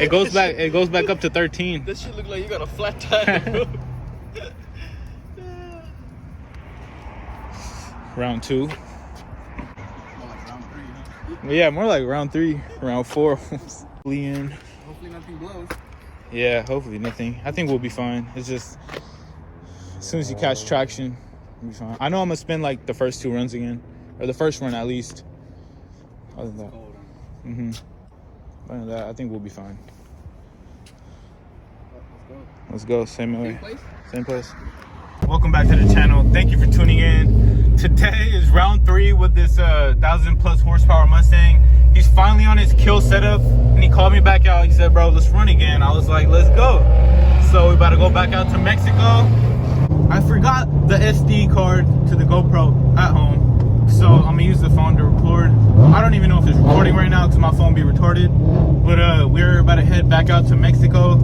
It goes back. It goes back up to 13. This shit look like you got a flat tire, bro. Round 2. More like round 3, huh? Yeah, more like round 3, round 4. Hopefully nothing blows. Yeah, hopefully nothing. I think we'll be fine. It's just as soon as you catch traction, we'll be fine. I know I'm gonna spend like the first 2 runs again, or the first run at least. Other than that, other than that, I think we'll be fine. Let's go. Same way. Same place. Welcome back to the channel. Thank you for tuning in. Today is round 3 with this 1,000+ horsepower Mustang. He's finally on his kill setup, and he called me back out. He said, bro, let's run again. I was like, let's go. So we about to go back out to Mexico. I forgot the SD card to the GoPro at home, so I'm gonna use the phone to record. I don't even know if it's recording right now because my phone be retarded, but we're about to head back out to Mexico.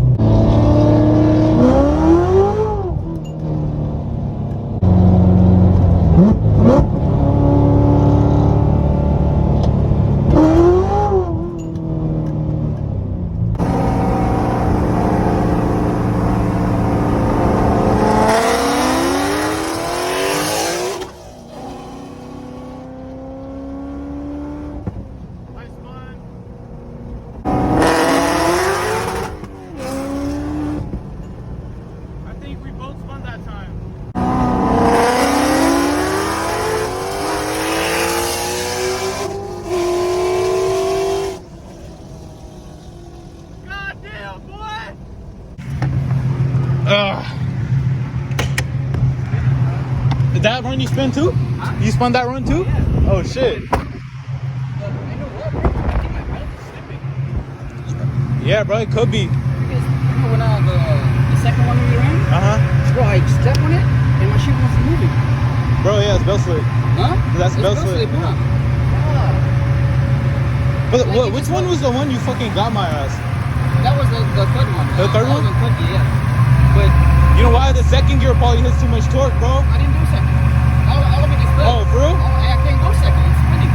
Did that run you spin too? Huh? You spun that run too? Yeah. Oh shit. Yeah, bro, it could be. Because when the second one we ran, bro, I stepped on it and my shit wasn't moving. Bro, yeah, it's bell slip. Huh? That's bell slip. Huh? But like which one was the one you fucking got my ass? That was the third one. The third one? That was yeah. But you know why? The second gear probably hits too much torque, bro. I didn't do second. All of it is split. Oh, for real? I can't go second. It's spinning.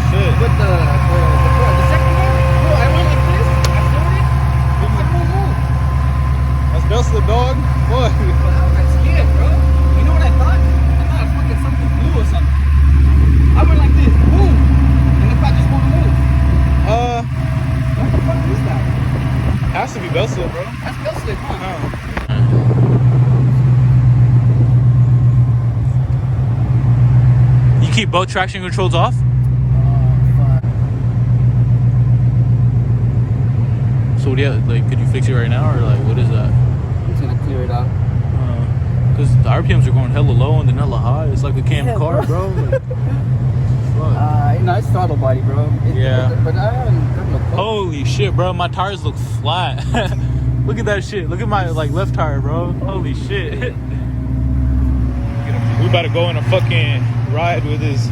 Shit. But the second one, bro, I went like this. I slowed it. It won't move. That's bell slip, dog. Boy. I'm scared, bro. You know what I thought? I thought fucking something blew or something. I went like this. Boom. And the car just won't move. What the fuck is that? Has to be bell slip, bro. That's bell slip, huh? You keep both traction controls off? Fuck. So what do you like? Could you fix it right now, or like what is that? I'm just gonna clear it out. Because the RPMs are going hella low and then hella high. It's like a cam car, bro. Like, No, it's throttle body, bro. Yeah. But I haven't done no coke. Holy shit, bro. My tires look flat. Look at that shit. Look at my like left tire, bro. Holy shit. We about to go on a fucking ride with this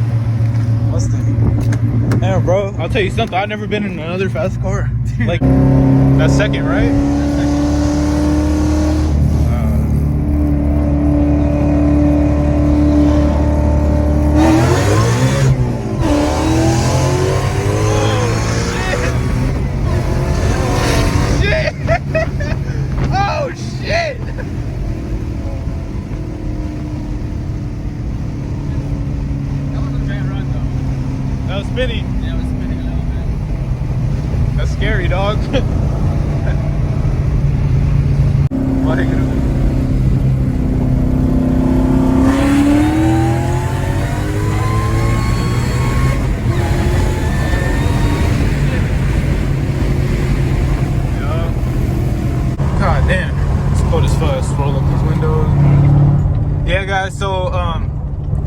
Mustang. Yeah, bro. I'll tell you something. I've never been in another fast car. Like, that's second, right? Spinning. Yeah, it was spinning a little bit. That's scary, dog. What are you gonna do? God damn, it's cold as fuck. Let's roll up these windows. Yeah, guys. So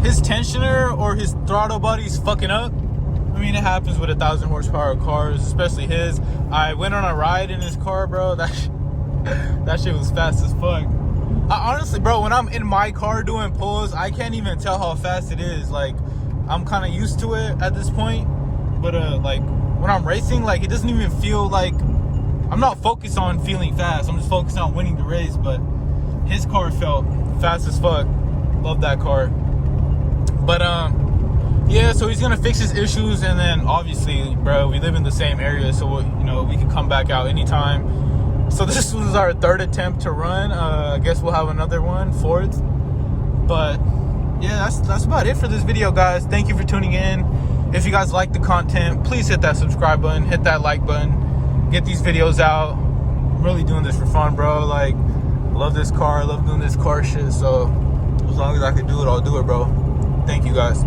his tensioner or his throttle body's fucking up. I mean, it happens with 1,000 horsepower cars, especially his. I went on a ride in his car, bro. That shit was fast as fuck. Honestly, bro, when I'm in my car doing pulls, I can't even tell how fast it is. Like, I'm kind of used to it at this point. But like when I'm racing, like it doesn't even feel like I'm not focused on feeling fast. I'm just focused on winning the race. But his car felt fast as fuck. Love that car. But Yeah, so he's gonna fix his issues, and then obviously, bro, we live in the same area, so you know we can come back out anytime. So this was our third attempt to run. I guess we'll have another one, fourth. But yeah, that's about it for this video, guys. Thank you for tuning in. If you guys like the content, please hit that subscribe button, hit that like button, get these videos out. I'm really doing this for fun, bro. Like, I love this car, I love doing this car shit. So as long as I can do it, I'll do it, bro. Thank you, guys.